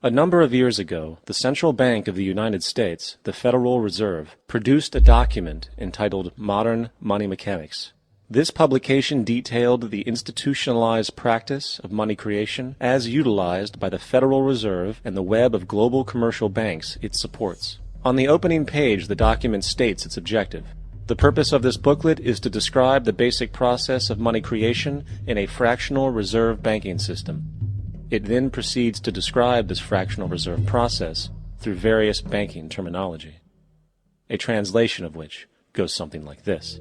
A number of years ago, the Central Bank of the United States, the Federal Reserve, produced a document entitled Modern Money Mechanics. This publication detailed the institutionalized practice of money creation as utilized by the Federal Reserve and the web of global commercial banks it supports. On the opening page, the document states its objective. The purpose of this booklet is to describe the basic process of money creation in a fractional reserve banking system. It then proceeds to describe this fractional reserve process through various banking terminology, a translation of which goes something like this.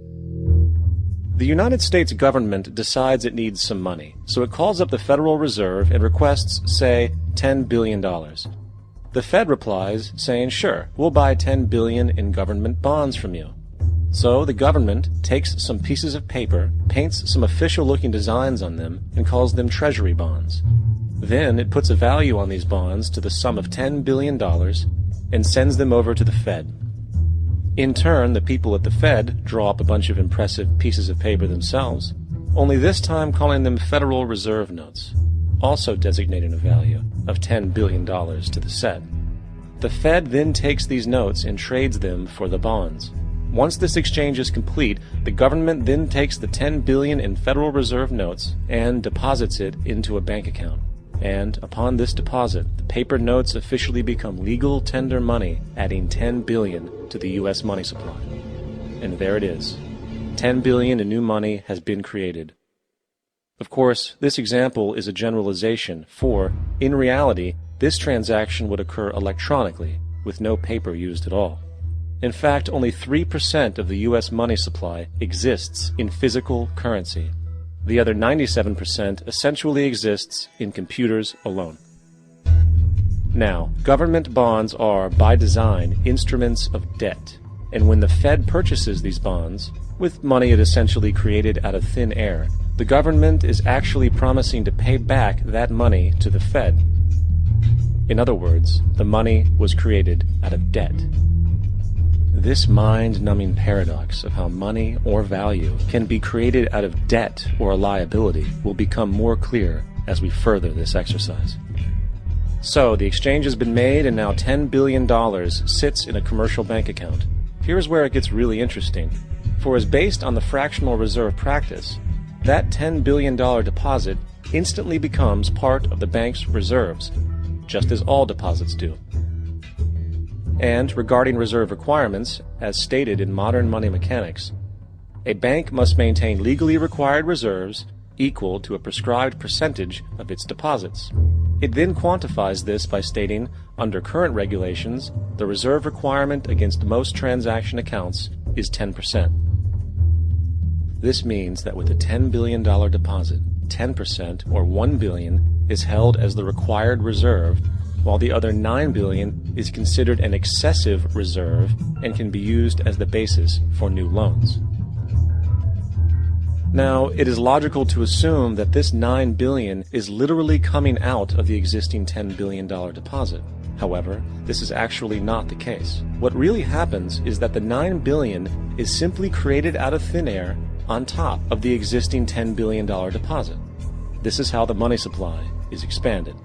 The United States government decides it needs some money, so it calls up the Federal Reserve and requests, say, $10 billion. The Fed replies, saying, sure, we'll buy $10 billion in government bonds from you. So the government takes some pieces of paper, paints some official-looking designs on them, and calls them treasury bonds. Then it puts a value on these bonds to the sum of $10 billion and sends them over to the Fed. In turn, the people at the Fed draw up a bunch of impressive pieces of paper themselves, only this time calling them Federal Reserve notes, also designating a value of $10 billion to the Fed. The Fed then takes these notes and trades them for the bonds. Once this exchange is complete, the government then takes the $10 billion in Federal Reserve notes and deposits it into a bank account. And upon this deposit, the paper notes officially become legal tender money, adding $10 billion to the U.S. money supply. And there it is. $10 billion in new money has been created. Of course, this example is a generalization, for, in reality, this transaction would occur electronically, with no paper used at all. In fact, only 3% of the U.S. money supply exists in physical currency. The other 97% essentially exists in computers alone. Now, government bonds are, by design, instruments of debt. And when the Fed purchases these bonds, with money it essentially created out of thin air, the government is actually promising to pay back that money to the Fed. In other words, the money was created out of debt. This mind-numbing paradox of how money or value can be created out of debt or a liability will become more clear as we further this exercise. So, the exchange has been made and now $10 billion sits in a commercial bank account. Here's where it gets really interesting. For as based on the fractional reserve practice, that $10 billion deposit instantly becomes part of the bank's reserves, just as all deposits do. And regarding reserve requirements, as stated in Modern Money Mechanics, a bank must maintain legally required reserves equal to a prescribed percentage of its deposits. It then quantifies this by stating, under current regulations, the reserve requirement against most transaction accounts is 10%. This means that with a $10 billion deposit, 10% or $1 billion is held as the required reserve, while the other $9 billion is considered an excessive reserve and can be used as the basis for new loans. Now, it is logical to assume that this $9 billion is literally coming out of the existing $10 billion deposit. However, this is actually not the case. What really happens is that the $9 billion is simply created out of thin air on top of the existing $10 billion deposit. This is how the money supply is expanded.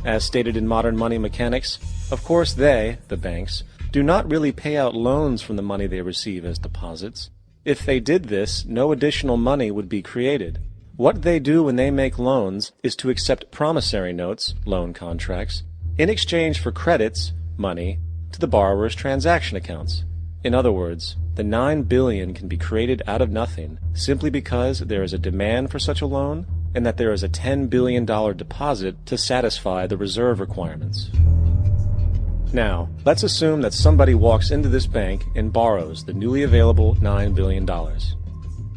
As stated in Modern Money Mechanics, of course they, the banks, do not really pay out loans from the money they receive as deposits. If they did this, no additional money would be created. What they do when they make loans is to accept promissory notes, loan contracts, in exchange for credits, money, to the borrower's transaction accounts. In other words, the $9 billion can be created out of nothing simply because there is a demand for such a loan and that there is a $10 billion deposit to satisfy the reserve requirements. Now, let's assume that somebody walks into this bank and borrows the newly available $9 billion.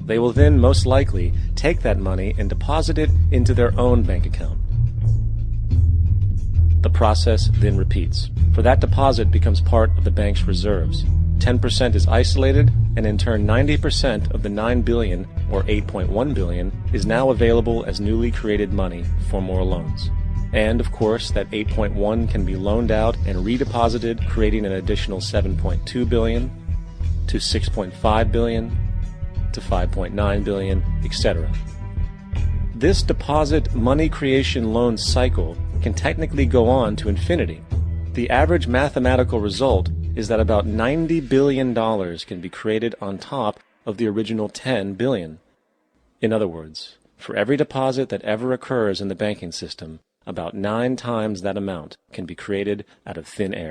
They will then most likely take that money and deposit it into their own bank account. The process then repeats, for that deposit becomes part of the bank's reserves. 10% is isolated, and in turn 90% of the $9 billion, or $8.1 billion, is now available as newly created money for more loans. And, of course, that 8.1 can be loaned out and redeposited, creating an additional 7.2 billion, to 6.5 billion, to 5.9 billion, etc. This deposit money creation loan cycle can technically go on to infinity. The average mathematical result is that about $90 billion can be created on top of the original 10 billion. In other words, for every deposit that ever occurs in the banking system, about 9 times that amount can be created out of thin air.